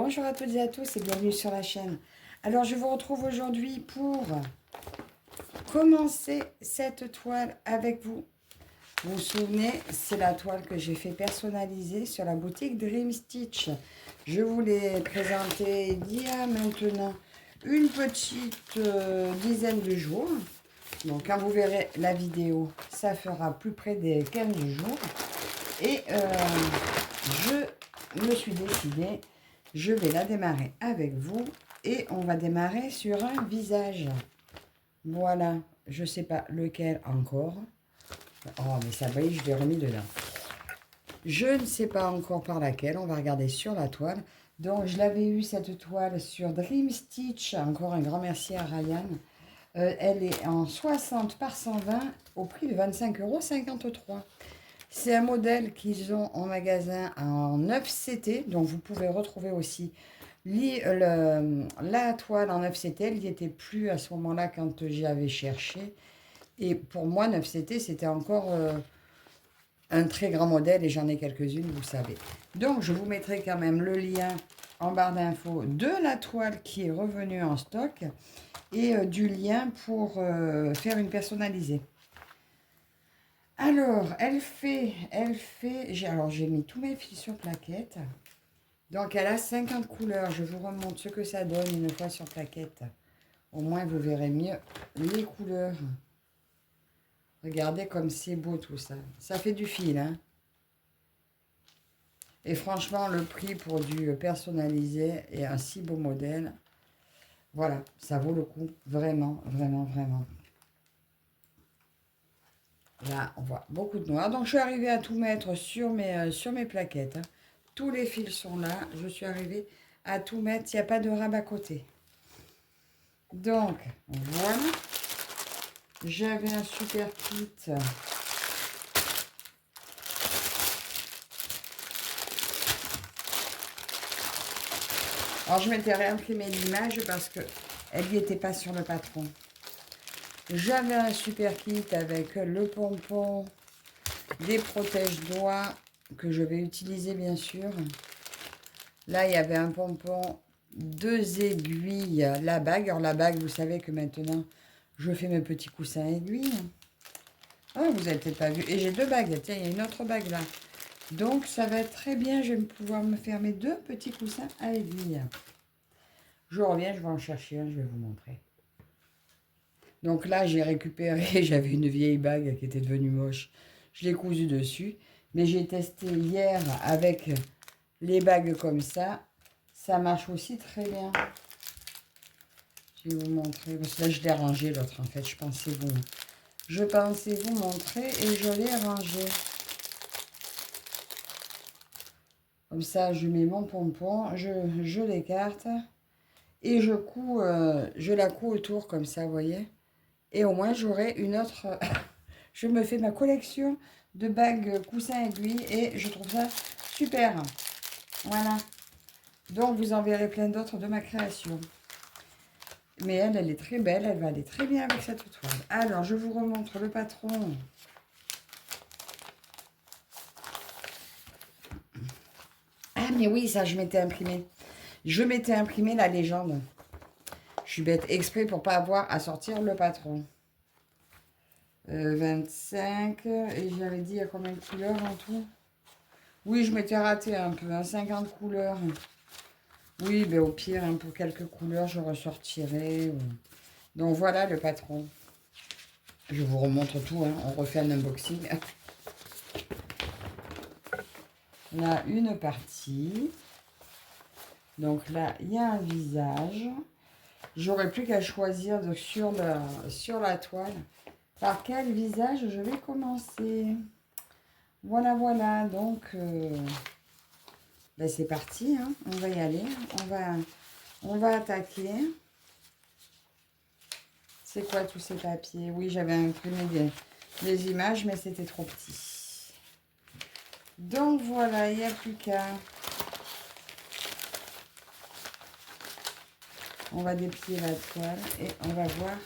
Bonjour à toutes et à tous et bienvenue sur la chaîne. Alors je vous retrouve aujourd'hui pour commencer cette toile avec vous. Vous vous souvenez, c'est la toile que j'ai fait personnaliser sur la boutique Dream Stitch. Je vous l'ai présentée il y a maintenant une petite dizaine de jours. Donc quand vous verrez la vidéo, ça fera plus près des 15 jours. Et je me suis décidée, je vais la démarrer avec vous. Et on va démarrer sur un visage. Voilà, je ne sais pas lequel encore. Oh, mais ça brille, je l'ai remis dedans. Je ne sais pas encore par laquelle, on va regarder sur la toile. Donc, je l'avais eu cette toile sur Dream Stitch. Encore un grand merci à Ryan. Elle est en 60 par 120 au prix de 25,53 €. C'est un modèle qu'ils ont en magasin en 9 CT. Donc, vous pouvez retrouver aussi la toile en 9 CT. Elle n'y était plus à ce moment-là quand j'y avais cherché. Et pour moi, 9 CT, c'était encore un très grand modèle et j'en ai quelques-unes, vous savez. Donc, je vous mettrai quand même le lien en barre d'infos de la toile qui est revenue en stock et du lien pour faire une personnalisée. Alors, alors j'ai mis tous mes fils sur plaquette. Donc, elle a 50 couleurs. Je vous remonte ce que ça donne une fois sur plaquette. Au moins, vous verrez mieux les couleurs. Regardez comme c'est beau tout ça. Ça fait du fil, hein. Et franchement, le prix pour du personnalisé et un si beau modèle, voilà, ça vaut le coup. Vraiment, vraiment, vraiment. Là, on voit beaucoup de noir. Donc, je suis arrivée à tout mettre sur mes plaquettes. Hein. Tous les fils sont là. Je suis arrivée à tout mettre. Il n'y a pas de rabat côté. Donc, voilà. J'avais un super kit. Alors, je m'étais réimprimé l'image parce qu'elle n'y était pas sur le patron. J'avais un super kit avec le pompon, des protège-doigts que je vais utiliser bien sûr. Là, il y avait un pompon, 2 aiguilles, la bague. Alors la bague, vous savez que maintenant, je fais mes petits coussins aiguilles. Oh, vous n'avez peut-être pas vu. Et j'ai 2 bagues. Tiens, il y a une autre bague là. Donc, ça va être très bien. Je vais pouvoir me faire mes 2 petits coussins à aiguilles. Je reviens, je vais en chercher un, je vais vous montrer. Donc là, j'ai récupéré, j'avais une vieille bague qui était devenue moche. Je l'ai cousue dessus. Mais j'ai testé hier avec les bagues comme ça. Ça marche aussi très bien. Je vais vous montrer. Parce que là, je l'ai rangé l'autre en fait. Je pensais vous montrer et je l'ai rangé. Comme ça, je mets mon pompon, je l'écarte et je la couds autour comme ça, vous voyez. Et au moins, j'aurai une autre... je me fais ma collection de bagues coussins aiguilles et je trouve ça super. Voilà. Donc, vous en verrez plein d'autres de ma création. Mais elle est très belle. Elle va aller très bien avec cette toile. Alors, je vous remontre le patron. Ah, mais oui, ça, je m'étais imprimé. Je m'étais imprimé la légende. Je suis bête exprès pour pas avoir à sortir le patron. 25. Et j'avais dit il y a combien de couleurs en tout? Oui, je m'étais raté un peu. Hein, 50 couleurs. Oui, mais au pire, hein, pour quelques couleurs, je ressortirai. Donc voilà le patron. Je vous remontre tout. Hein, on refait un unboxing. Là, une partie. Donc là, il y a un visage. J'aurais plus qu'à choisir sur la toile par quel visage je vais commencer. Voilà, voilà. Donc, ben c'est parti. Hein. On va y aller. On va attaquer. C'est quoi tous ces papiers? Oui, j'avais imprimé des images, mais c'était trop petit. Donc, voilà. Il n'y a plus qu'à... On va déplier la toile et on va voir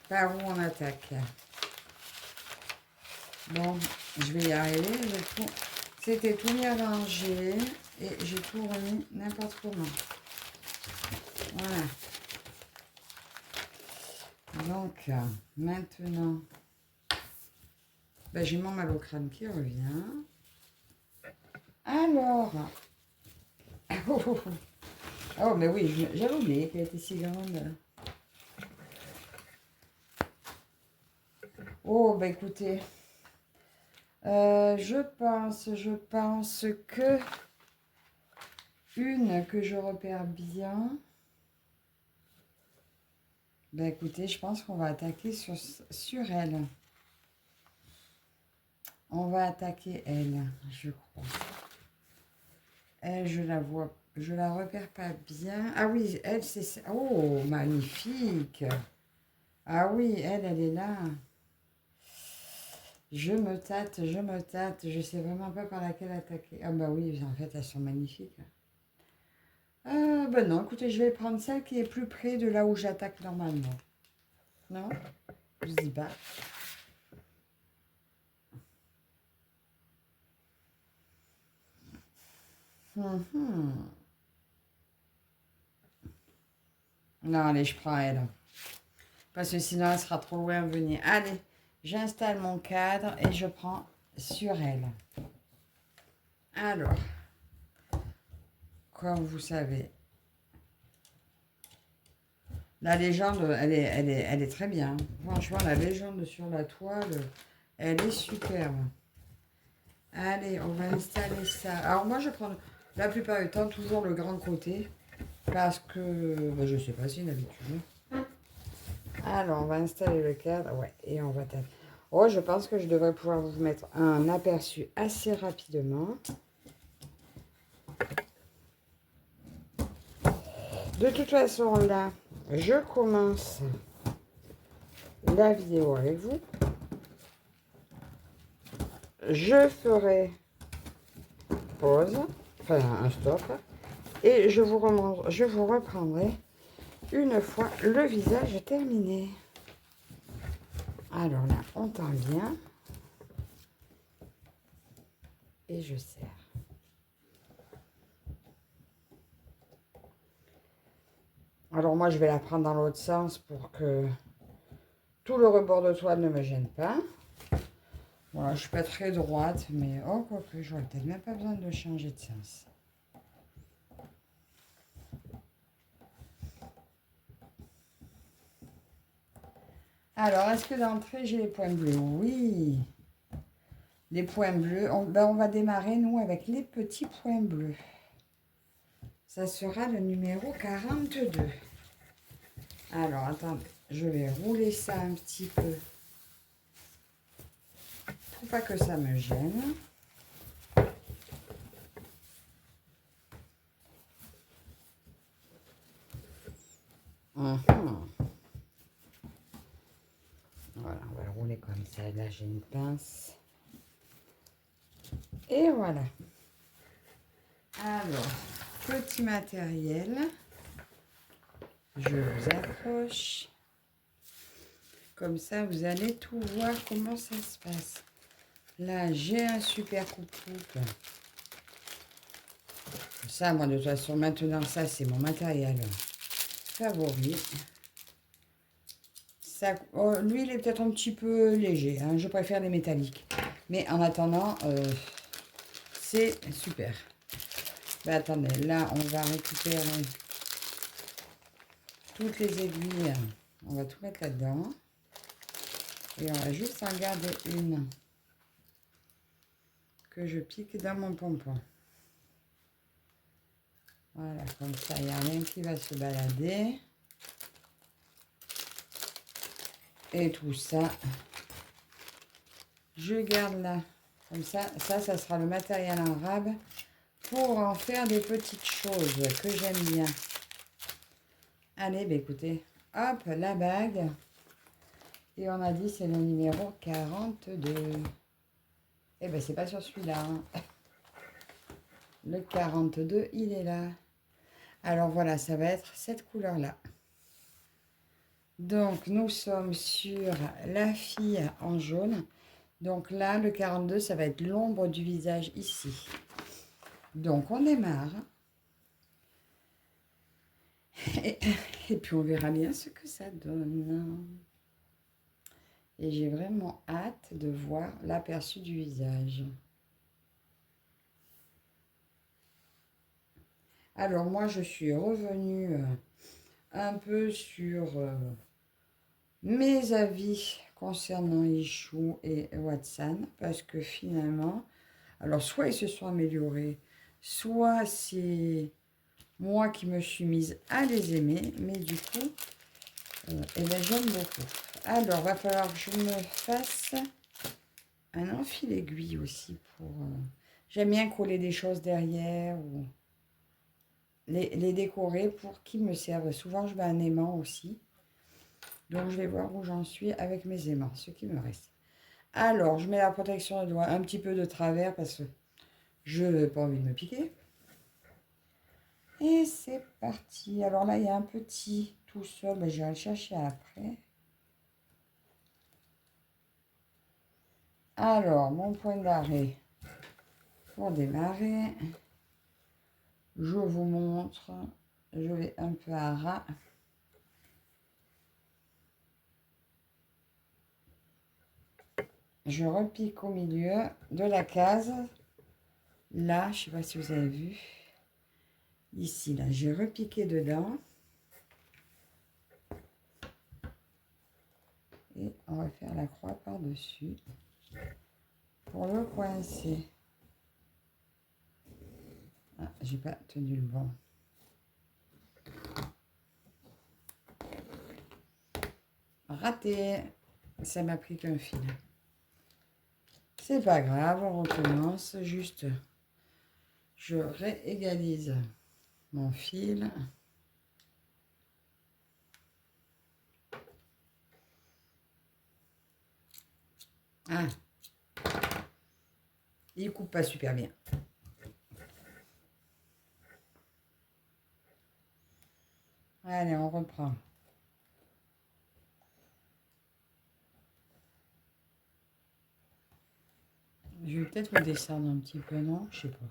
par où on attaque. Bon, je vais y arriver. C'était tout bien rangé. Et j'ai tout remis n'importe comment. Voilà. Donc, maintenant, ben, j'ai mon mal au crâne qui revient. Alors, oh, mais oui, j'avais oublié qu'elle était si grande. Oh, ben écoutez, je pense que une que je repère bien. Ben écoutez, je pense qu'on va attaquer sur elle. On va attaquer elle, je crois. Elle, je la vois, je la repère pas bien. Ah oui, elle, c'est... Oh, magnifique. Ah oui, elle est là. Je me tâte, je sais vraiment pas par laquelle attaquer. Ah bah oui, en fait, elles sont magnifiques. Ben non, écoutez, je vais prendre celle qui est plus près de là où j'attaque normalement. Non? Je dis pas. Non, allez, je prends elle. Parce que sinon, elle sera trop loin à venir. Allez, j'installe mon cadre et je prends sur elle. Alors, comme vous savez, la légende, elle est très bien. Franchement, la légende sur la toile, elle est superbe. Allez, on va installer ça. Alors moi, je prends la plupart du temps toujours le grand côté. Parce que, ben, je sais pas si c'est une habitude. Alors, on va installer le cadre. Ouais, et on va taper. Oh, je pense que je devrais pouvoir vous mettre un aperçu assez rapidement. De toute façon, là, je commence la vidéo avec vous. Je ferai pause, enfin un stop, et je vous reprendrai une fois le visage terminé. Alors là, on tend bien. Et je serre. Alors moi, je vais la prendre dans l'autre sens pour que tout le rebord de toile ne me gêne pas. Voilà, je suis pas très droite, mais oh, quoique, j'aurais peut-être même pas besoin de changer de sens. Alors, est-ce que d'entrée, j'ai les points bleus? Oui. Les points bleus. On va démarrer, nous, avec les petits points bleus. Ça sera le numéro 42. Alors, attendez. Je vais rouler ça un petit peu. Pour pas que ça me gêne. Voilà, on va le rouler comme ça. Là, j'ai une pince. Et voilà. Alors, petit matériel. Je vous approche. Comme ça, vous allez tout voir comment ça se passe. Là, j'ai un super coupe-coupe. Ça, moi, de toute façon, maintenant, ça, c'est mon matériel favori. Ça, oh, lui, il est peut-être un petit peu léger. Hein, je préfère les métalliques. Mais en attendant, c'est super. Ben, attendez, là, on va récupérer toutes les aiguilles. On va tout mettre là-dedans. Et on va juste en garder une que je pique dans mon pompon. Voilà, comme ça, il n'y a rien qui va se balader. Et tout ça, je garde là. Comme ça, ça sera le matériel en rab pour en faire des petites choses que j'aime bien. Allez, ben écoutez, hop, la bague. Et on a dit c'est le numéro 42. Eh ben c'est pas sur celui-là. Hein. Le 42, il est là. Alors voilà, ça va être cette couleur-là. Donc nous sommes sur la fille en jaune. Donc là, le 42, ça va être l'ombre du visage ici. Donc, on démarre. Et, et puis, on verra bien ce que ça donne. Et j'ai vraiment hâte de voir l'aperçu du visage. Alors, moi, je suis revenue un peu sur mes avis concernant Ichou et Watson, parce que finalement, alors soit ils se sont améliorés, soit c'est moi qui me suis mise à les aimer, mais du coup, eh ben, j'aime beaucoup. Alors, va falloir que je me fasse un enfil aiguille aussi pour... j'aime bien coller des choses derrière ou les décorer pour qu'ils me servent. Souvent, je mets un aimant aussi. Donc, je vais voir où j'en suis avec mes aimants, ce qui me reste. Alors, je mets la protection de doigts un petit peu de travers parce que je n'ai pas envie de me piquer. Et c'est parti. Alors là, il y a un petit tout seul. Ben, je vais le chercher après. Alors, mon point d'arrêt pour démarrer. Je vous montre. Je vais un peu à ras. Je repique au milieu de la case. Là, je ne sais pas si vous avez vu. Ici, là, j'ai repiqué dedans. Et on va faire la croix par-dessus pour le coincer. Ah, j'ai pas tenu le bon. Raté. Ça m'a pris qu'un fil. C'est pas grave, on recommence. Juste, je réégalise mon fil. Ah, il coupe pas super bien. Allez, on reprend. Je vais peut-être me descendre un petit peu, non? Je sais pas.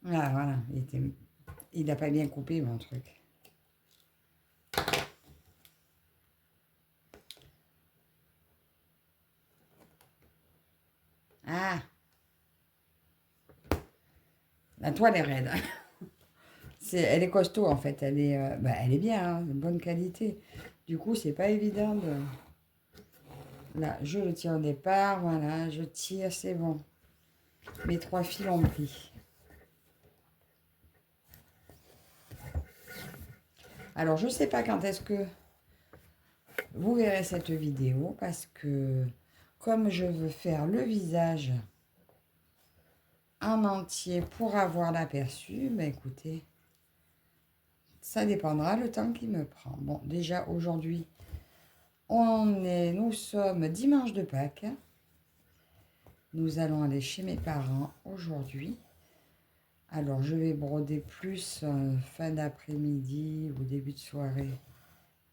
Ah, voilà, il n'a pas bien coupé mon truc. Ah, la toile est raide. Elle est costaud en fait, elle est bien, hein, de bonne qualité. Du coup, c'est pas évident de... Là, je le tire au départ, voilà, je tire, c'est bon. Mes 3 fils ont pris. Alors, je sais pas quand est-ce que vous verrez cette vidéo, parce que comme je veux faire le visage en entier pour avoir l'aperçu, ben écoutez, ça dépendra le temps qu'il me prend. Bon, déjà aujourd'hui, nous sommes dimanche de Pâques. Nous allons aller chez mes parents aujourd'hui. Alors, je vais broder plus fin d'après-midi ou début de soirée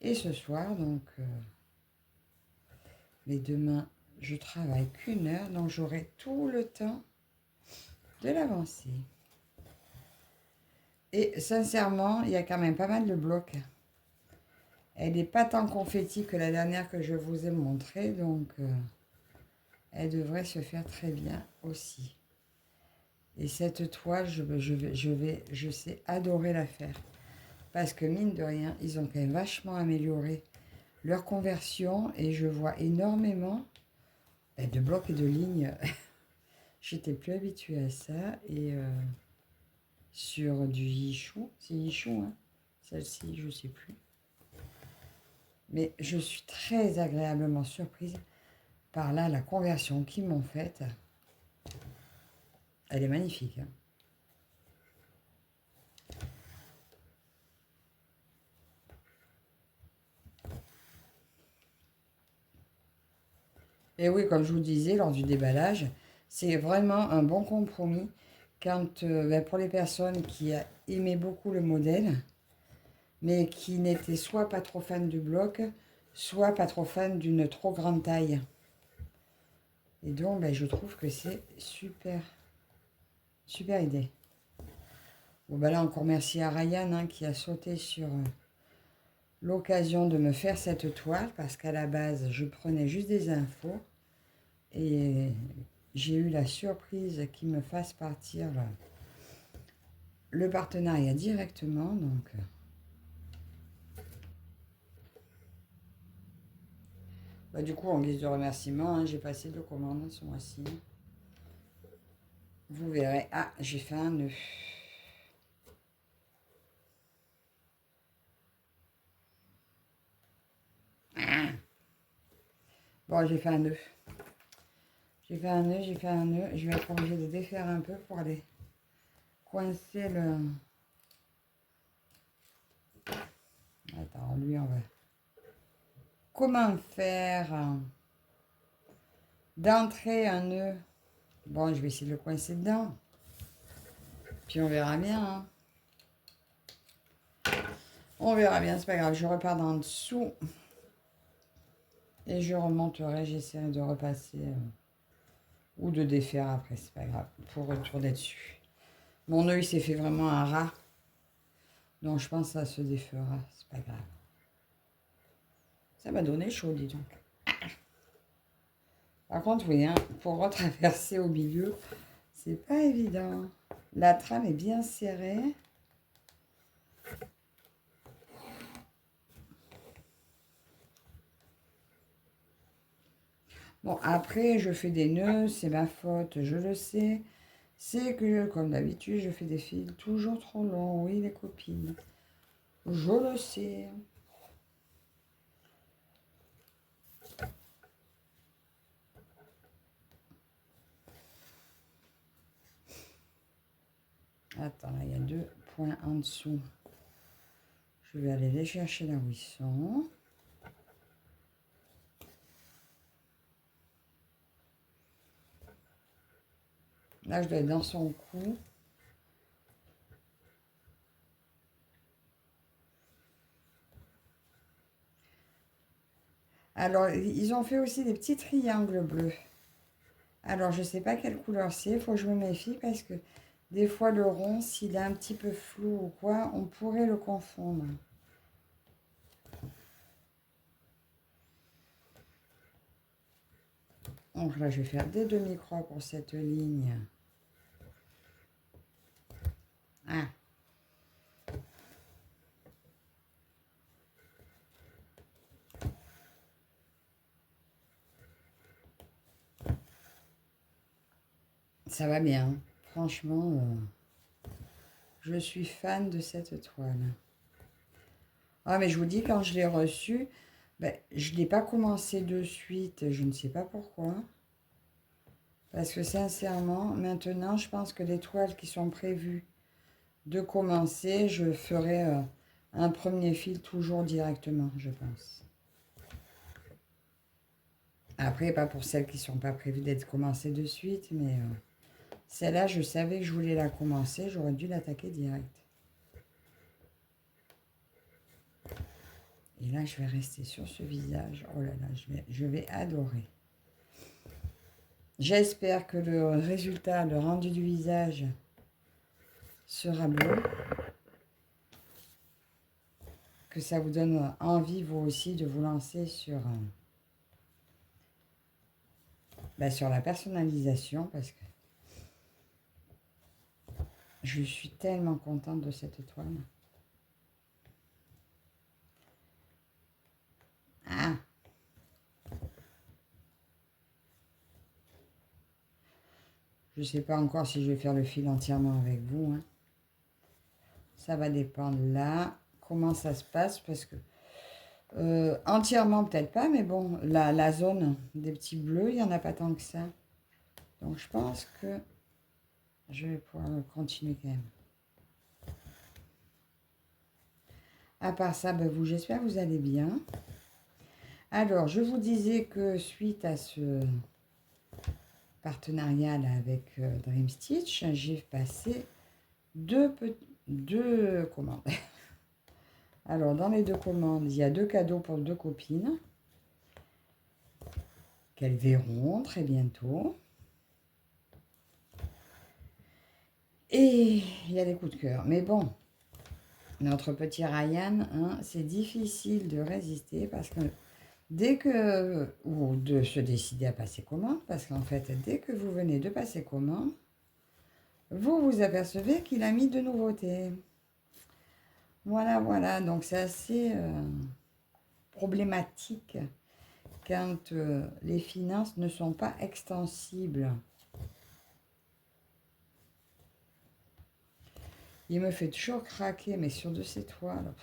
et ce soir. Donc, mais demain, je travaille qu'une heure, donc j'aurai tout le temps de l'avancer. Et sincèrement, il y a quand même pas mal de blocs. Elle n'est pas tant confetti que la dernière que je vous ai montrée, donc elle devrait se faire très bien aussi. Et cette toile, je sais adorer la faire. Parce que mine de rien, ils ont quand même vachement amélioré leur conversion et je vois énormément de blocs et de lignes. J'étais plus habituée à ça. Et sur du Yichou, c'est Yichou, hein, celle-ci, je ne sais plus. Mais je suis très agréablement surprise par là, la conversion qu'ils m'ont faite. Elle est magnifique. Hein. Et oui, comme je vous disais lors du déballage, c'est vraiment un bon compromis quand, pour les personnes qui aimaient beaucoup le modèle, mais qui n'étaient soit pas trop fans du bloc, soit pas trop fans d'une trop grande taille. Et donc, ben, je trouve que c'est super, super idée. Bon, ben là, encore merci à Ryan hein, qui a sauté sur l'occasion de me faire cette toile parce qu'à la base, je prenais juste des infos et j'ai eu la surprise qu'il me fasse partir le partenariat directement. Donc, bah, du coup, en guise de remerciement, hein, j'ai passé 2 commandes ce mois-ci. Vous verrez. Ah, j'ai fait un nœud. Bon, j'ai fait un nœud. J'ai fait un nœud, j'ai fait un nœud. Je vais être obligée de défaire un peu pour aller coincer le... Attends, lui, on va... Comment faire d'entrer un nœud? Bon, je vais essayer de le coincer dedans. Puis on verra bien. Hein. On verra bien, c'est pas grave. Je repars d'en dessous. Et je remonterai. J'essaierai de repasser. Ou de défaire après, c'est pas grave. Pour retourner dessus. Mon œil s'est fait vraiment un rat. Donc je pense que ça se défera. C'est pas grave. Ça m'a donné chaud, dis donc. Par contre, oui, hein, pour retraverser au milieu, c'est pas évident. La trame est bien serrée. Bon, après, je fais des nœuds, c'est ma faute, je le sais. C'est que, comme d'habitude, je fais des fils toujours trop longs. Oui, les copines. Je le sais. Attends, là, il y a 2 points en dessous. Je vais aller les chercher là où ils sont. Là, je dois être dans son cou. Alors, ils ont fait aussi des petits triangles bleus. Alors, je ne sais pas quelle couleur c'est. Il faut que je me méfie parce que des fois, le rond, s'il est un petit peu flou ou quoi, on pourrait le confondre. Donc là, je vais faire des demi-croix pour cette ligne. Ah. Ça va bien. Franchement, je suis fan de cette toile. Ah, mais je vous dis, quand je l'ai reçue, ben, je ne l'ai pas commencé de suite. Je ne sais pas pourquoi. Parce que sincèrement, maintenant, je pense que les toiles qui sont prévues de commencer, je ferai un premier fil toujours directement, je pense. Après, pas pour celles qui ne sont pas prévues d'être commencées de suite, mais celle-là, je savais que je voulais la commencer, j'aurais dû l'attaquer direct. Et là, je vais rester sur ce visage. Oh là là, je vais adorer. J'espère que le résultat, le rendu du visage sera beau. Que ça vous donne envie, vous aussi, de vous lancer sur, sur la personnalisation. Parce que je suis tellement contente de cette toile. Ah! Je ne sais pas encore si je vais faire le fil entièrement avec vous. Hein. Ça va dépendre là. Comment ça se passe. Parce que entièrement, peut-être pas. Mais bon, la zone des petits bleus, il n'y en a pas tant que ça. Donc, je pense que je vais pouvoir continuer quand même. À part ça, ben vous, j'espère que vous allez bien. Alors, je vous disais que suite à ce partenariat là, avec Dream Stitch, j'ai passé deux commandes. Alors, dans les 2 commandes, il y a 2 cadeaux pour 2 copines qu'elles verront très bientôt. Et il y a des coups de cœur. Mais bon, notre petit Ryan, hein, c'est difficile de résister parce que dès que, ou de se décider à passer commande, parce qu'en fait, dès que vous venez de passer commande, vous vous apercevez qu'il a mis de nouveautés. Voilà, voilà, donc c'est assez problématique quand les finances ne sont pas extensibles. Il me fait toujours craquer, mais sur de ces toiles.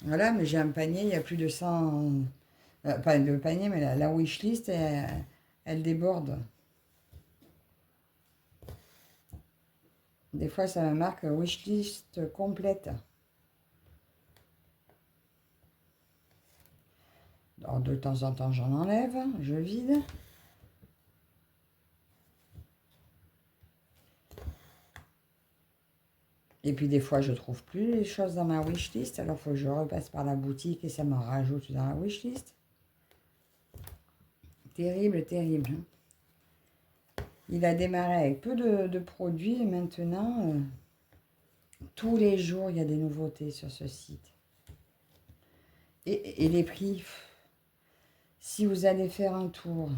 Voilà, mais j'ai un panier, il y a plus de 100... pas le panier, mais la wishlist, elle déborde. Des fois, ça me marque wishlist complète. Alors, de temps en temps, j'en enlève, je vide. Et puis, des fois, je trouve plus les choses dans ma wishlist. Alors, il faut que je repasse par la boutique et ça m'en rajoute dans la wishlist. Terrible, terrible. Il a démarré avec peu de produits et maintenant, tous les jours, il y a des nouveautés sur ce site. Et les prix, si vous allez faire un tour,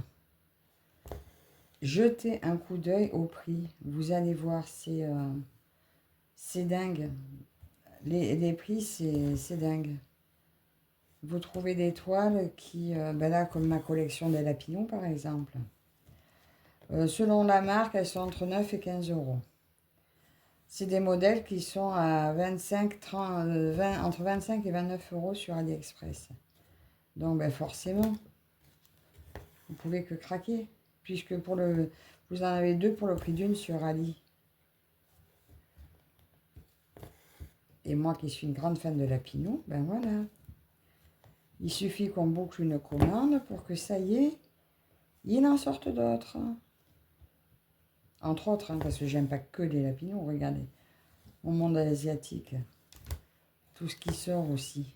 jetez un coup d'œil au prix. Vous allez voir, c'est dingue. Les prix, c'est dingue. Vous trouvez des toiles qui, ben là, comme ma collection des Lapillons, par exemple. Selon la marque, elles sont entre 9 et 15 euros. C'est des modèles qui sont à 25, 30, 20, entre 25 et 29 euros sur AliExpress. Donc, ben forcément, vous pouvez que craquer, puisque vous en avez deux pour le prix d'une sur Ali. Et moi qui suis une grande fan de Lapillon, ben voilà. Il suffit qu'on boucle une commande pour que ça y est, il en sorte d'autres. Entre autres, hein, parce que j'aime pas que les Lapillons, regardez. Au monde asiatique, tout ce qui sort aussi.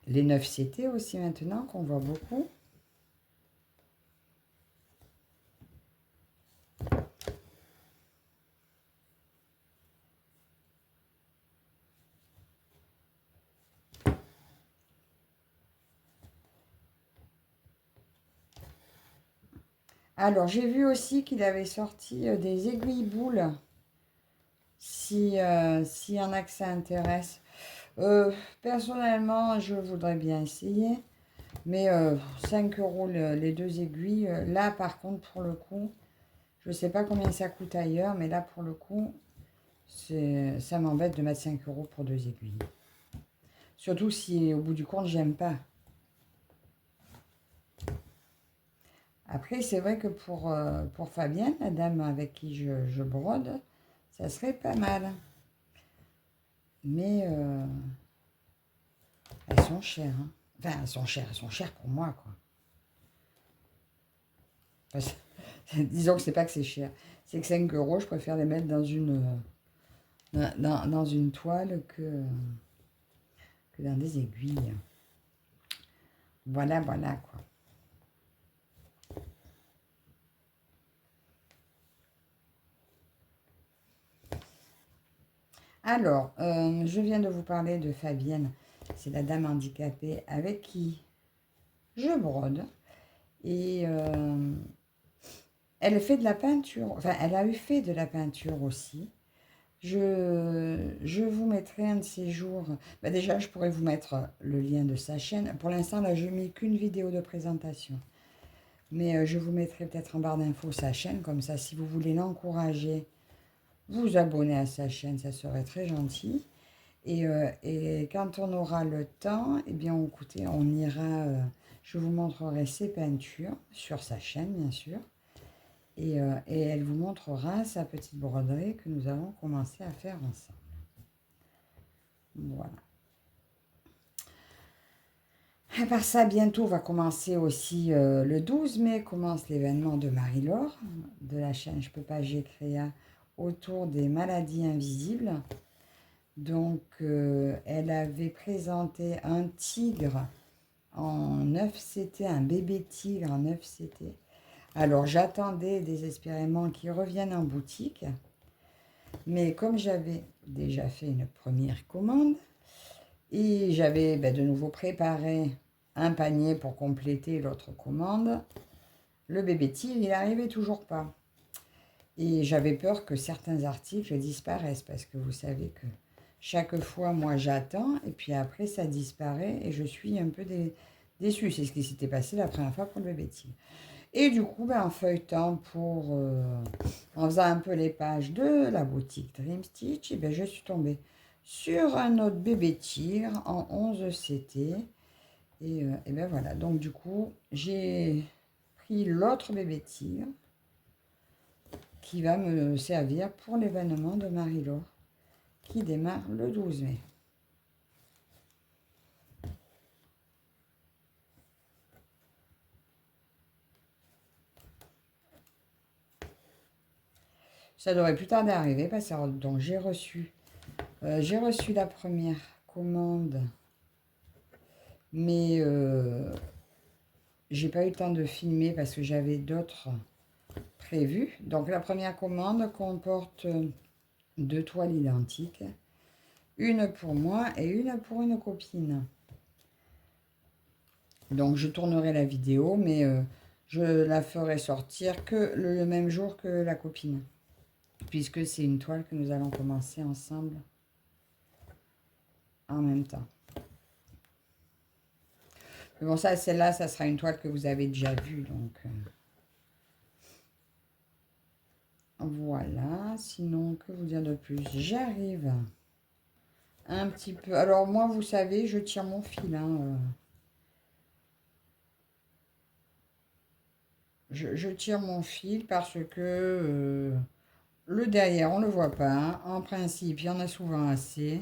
Les 9CT aussi maintenant, qu'on voit beaucoup. Alors, j'ai vu aussi qu'il avait sorti des aiguilles boules, s'il y en a que ça intéresse. Personnellement, je voudrais bien essayer, mais 5 euros les deux aiguilles. Là, par contre, pour le coup, je ne sais pas combien ça coûte ailleurs, mais là, pour le coup, ça m'embête de mettre 5 euros pour deux aiguilles. Surtout si, au bout du compte, j'aime pas. Après, c'est vrai que pour Fabienne, la dame avec qui je brode, ça serait pas mal. Mais elles sont chères. Hein. Enfin, elles sont chères pour moi, quoi. Parce disons que c'est pas que c'est cher. C'est que 5 euros, je préfère les mettre dans dans une toile que dans des aiguilles. Voilà, voilà, quoi. Alors, je viens de vous parler de Fabienne. C'est la dame handicapée avec qui je brode. Et elle fait de la peinture. Enfin, elle a eu fait de la peinture aussi. Je vous mettrai un de ces jours. Bah déjà, je pourrais vous mettre le lien de sa chaîne. Pour l'instant, là, je n'ai qu'une vidéo de présentation. Mais je vous mettrai peut-être en barre d'infos sa chaîne. Comme ça, si vous voulez l'encourager, vous abonnez à sa chaîne. Ça serait très gentil. Et quand on aura le temps, eh bien, écoutez, on ira... je vous montrerai ses peintures sur sa chaîne, bien sûr. Et elle vous montrera sa petite broderie que nous allons commencer à faire ensemble. Voilà. À part ça, bientôt va commencer aussi le 12 mai, commence l'événement de Marie-Laure, de la chaîne Je peux pas, j'ai créé autour des maladies invisibles. Donc, elle avait présenté un tigre en 9CT, un bébé tigre en 9CT. Alors, j'attendais désespérément qu'il revienne en boutique. Mais comme j'avais déjà fait une première commande, et j'avais de nouveau préparé un panier pour compléter l'autre commande, le bébé tigre, il n'arrivait toujours pas. Et j'avais peur que certains articles disparaissent, parce que vous savez que chaque fois, moi, j'attends, et puis après, ça disparaît, et je suis un peu déçue. C'est ce qui s'était passé la première fois pour le bébé tigre. Et du coup, en feuilletant en faisant un peu les pages de la boutique Dream Stitch, je suis tombée sur un autre bébé tigre en 11CT. Et ben voilà, donc du coup, j'ai pris l'autre bébé tigre qui va me servir pour l'événement de Marie-Laure qui démarre le 12 mai. Ça devrait plus tarder à arriver parce que donc j'ai reçu la première commande, mais j'ai pas eu le temps de filmer parce que j'avais d'autres prévus. Donc la première commande comporte 2 toiles identiques, une pour moi et une pour une copine. Donc je tournerai la vidéo, mais je la ferai sortir que le même jour que la copine, puisque c'est une toile que nous allons commencer ensemble en même temps. Mais bon, ça, celle-là, ça sera une toile que vous avez déjà vue, donc voilà. Sinon, que vous dire de plus? J'arrive un petit peu. Alors moi, vous savez, je tire mon fil, hein, je tire mon fil parce que le derrière, on ne le voit pas, hein. En principe, il y en a souvent assez.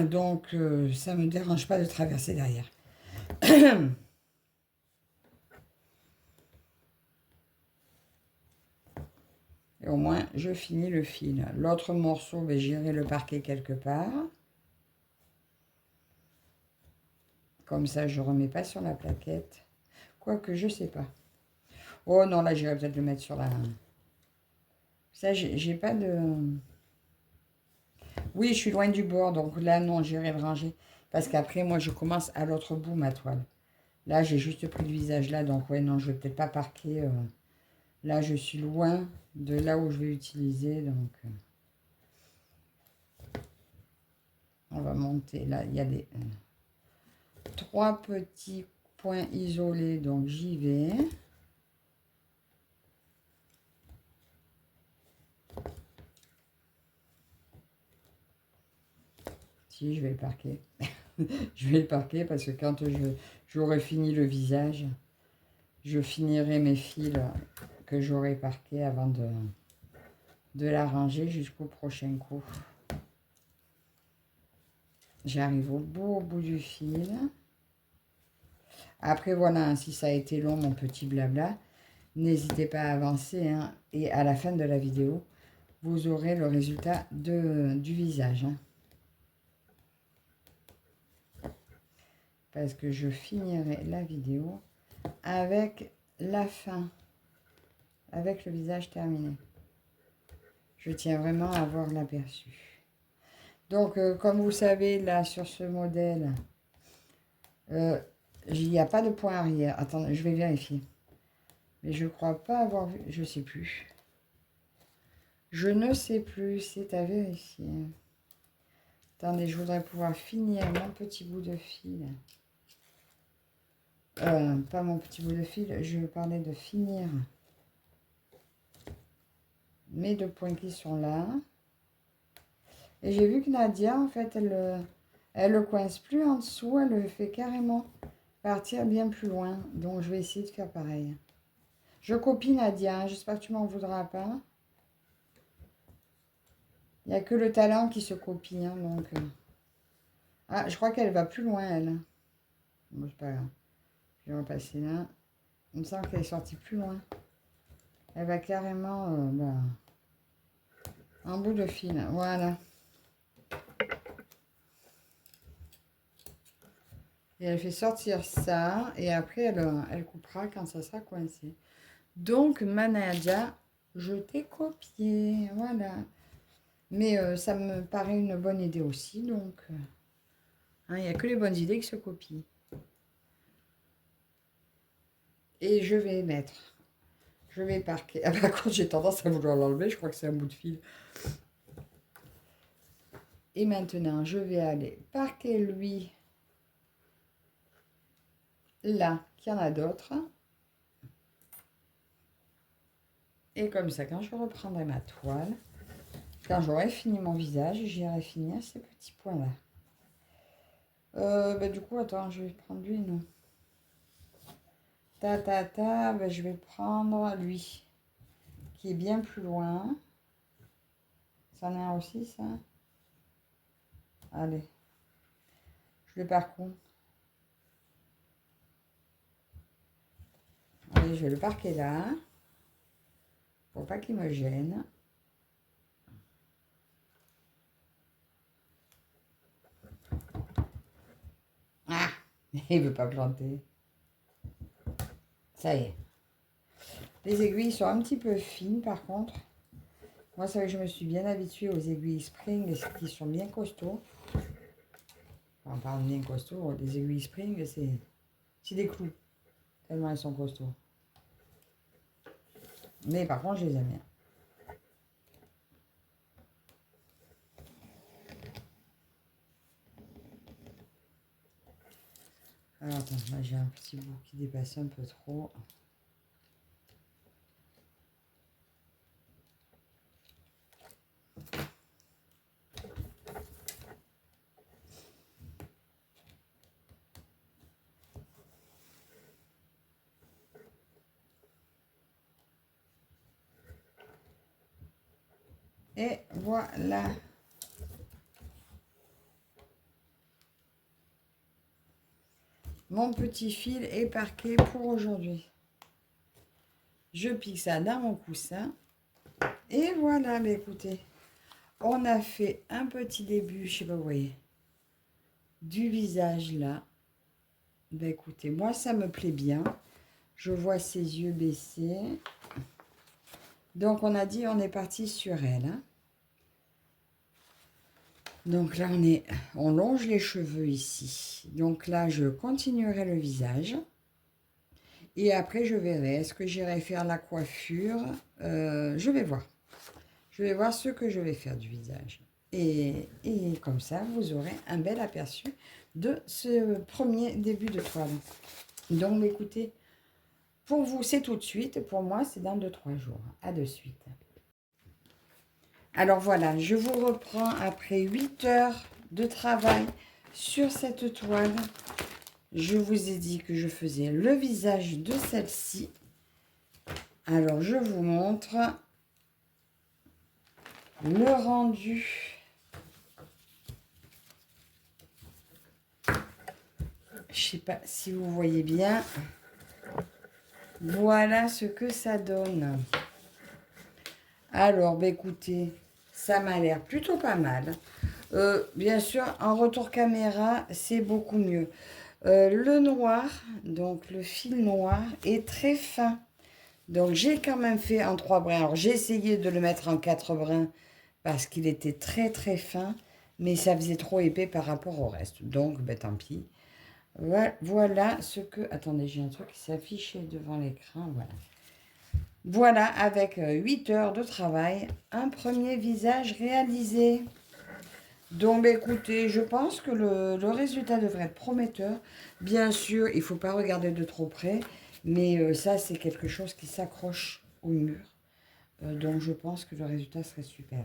Donc, ça ne me dérange pas de traverser derrière. Et au moins, je finis le fil. L'autre morceau, j'irai le parquer quelque part. Comme ça, je ne remets pas sur la plaquette. Quoique, je ne sais pas. Oh non, là, j'irai peut-être le mettre sur la... Ça, j'ai pas de... Oui, je suis loin du bord, donc là, non, j'irai le ranger. Parce qu'après, moi, je commence à l'autre bout, ma toile. Là, j'ai juste pris le visage là, donc ouais, non, je vais peut-être pas parquer. Là, je suis loin de là où je vais utiliser, donc... on va monter. Là, il y a des... 3 petits points isolés, donc j'y vais. Si, je vais le parquer. Je vais le parquer parce que quand j'aurai fini le visage, je finirai mes fils que j'aurai parqués avant de la ranger jusqu'au prochain coup. J'arrive au bout du fil. Après, voilà, si ça a été long, mon petit blabla, n'hésitez pas à avancer, hein, et à la fin de la vidéo, vous aurez le résultat du visage. Hein. Parce que je finirai la vidéo avec la fin, avec le visage terminé. Je tiens vraiment à avoir l'aperçu. Donc, comme vous savez, là, sur ce modèle, il n'y a pas de point arrière. Attendez, je vais vérifier. Mais je ne crois pas avoir vu, je ne sais plus. Je ne sais plus, c'est à vérifier. Attendez, je voudrais pouvoir finir mon petit bout de fil. Pas mon petit bout de fil, je parlais de finir mes 2 points qui sont là. Et j'ai vu que Nadia, en fait, elle le coince plus en dessous, elle le fait carrément partir bien plus loin. Donc, je vais essayer de faire pareil. Je copie Nadia, hein, j'espère que tu m'en voudras pas. Il n'y a que le talent qui se copie, hein, donc... Ah, je crois qu'elle va plus loin, elle. Bon, c'est pas grave. Je vais repasser là. Il me semble qu'elle est sortie plus loin. Elle va carrément en bout de fil. Voilà. Et elle fait sortir ça. Et après, elle coupera quand ça sera coincé. Donc, Manaja, je t'ai copié. Voilà. Mais ça me paraît une bonne idée aussi. Donc, il n'y a que les bonnes idées qui se copient. Et je vais mettre. Je vais parquer. Ah, par contre, j'ai tendance à vouloir l'enlever. Je crois que c'est un bout de fil. Et maintenant, je vais aller parquer lui. Là, qu'il y en a d'autres. Et comme ça, quand je reprendrai ma toile, quand j'aurai fini mon visage, j'irai finir ces petits points-là. Du coup, attends, je vais prendre lui, non. Je vais prendre lui, qui est bien plus loin. Ça en a un aussi, ça. Allez. Je le parcours. Allez, je vais le parquer là. Pour pas qu'il me gêne. Ah, il veut pas planter. Ça y est. Les aiguilles sont un petit peu fines par contre. Moi, c'est vrai que je me suis bien habituée aux aiguilles Spring qui sont bien costauds. Enfin, pas bien costauds, les aiguilles Spring, c'est des clous. Tellement elles sont costauds. Mais par contre, je les aime bien. Alors, attends, là j'ai un petit bout qui dépasse un peu trop. Et voilà. Mon petit fil est parqué pour aujourd'hui. Je pique ça dans mon coussin. Et voilà, mais écoutez, on a fait un petit début, je sais pas, vous voyez, du visage là. Ben écoutez, moi ça me plaît bien. Je vois ses yeux baissés. Donc on a dit, on est parti sur elle. Hein. Donc là, on longe les cheveux ici. Donc là, je continuerai le visage. Et après, je verrai. Est-ce que j'irai faire la coiffure Je vais voir. Je vais voir ce que je vais faire du visage. Et comme ça, vous aurez un bel aperçu de ce premier début de toile. Donc, écoutez, pour vous, c'est tout de suite. Pour moi, c'est dans 2-3 jours. À de suite. Alors voilà, je vous reprends après 8 heures de travail sur cette toile. Je vous ai dit que je faisais le visage de celle-ci. Alors, je vous montre le rendu. Je sais pas si vous voyez bien. Voilà ce que ça donne. Alors, écoutez, ça m'a l'air plutôt pas mal. Bien sûr, en retour caméra, c'est beaucoup mieux. Le noir, donc le fil noir, est très fin. Donc, j'ai quand même fait en 3 brins. Alors, j'ai essayé de le mettre en 4 brins parce qu'il était très très fin, mais ça faisait trop épais par rapport au reste. Donc, ben, tant pis. Voilà ce que... Attendez, j'ai un truc qui s'est affiché devant l'écran. Voilà. Voilà, avec 8 heures de travail, un premier visage réalisé. Donc, ben, écoutez, je pense que le résultat devrait être prometteur. Bien sûr, il ne faut pas regarder de trop près, mais ça, c'est quelque chose qui s'accroche au mur. Donc, je pense que le résultat serait super.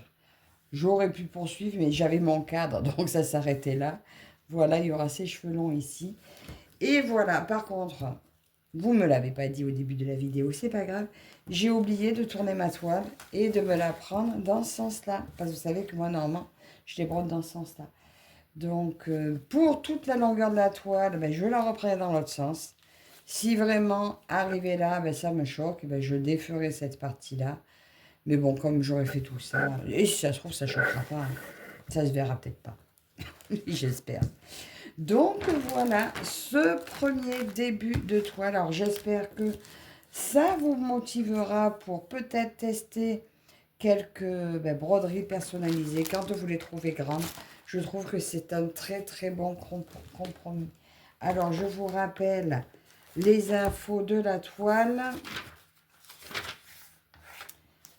J'aurais pu poursuivre, mais j'avais mon cadre, donc ça s'arrêtait là. Voilà, il y aura ses cheveux longs ici. Et voilà, par contre, vous ne me l'avez pas dit au début de la vidéo, c'est pas grave. J'ai oublié de tourner ma toile et de me la prendre dans ce sens-là. Parce que vous savez que moi, normalement, je les brode dans ce sens-là. Donc, pour toute la longueur de la toile, ben, je la reprends dans l'autre sens. Si vraiment, arrivé là, ben, ça me choque, ben, je déferai cette partie-là. Mais bon, comme j'aurais fait tout ça, et si ça se trouve, ça ne choquera pas. Hein. Ça se verra peut-être pas. J'espère. Donc voilà, ce premier début de toile. Alors j'espère que ça vous motivera pour peut-être tester quelques broderies personnalisées quand vous les trouvez grandes. Je trouve que c'est un très très bon compromis. Alors je vous rappelle les infos de la toile.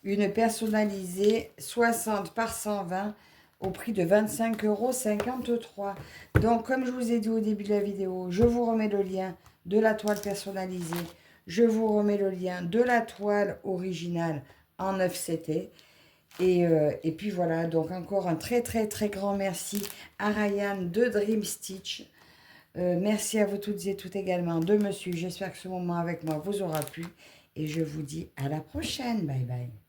Une personnalisée 60 par 120 au prix de 25,53 €. Donc, comme je vous ai dit au début de la vidéo, je vous remets le lien de la toile personnalisée. Je vous remets le lien de la toile originale en 9CT. Et puis voilà, donc encore un très très très grand merci à Ryan de Dream Stitch. Merci à vous toutes et toutes également de me suivre. J'espère que ce moment avec moi vous aura plu. Et je vous dis à la prochaine. Bye bye.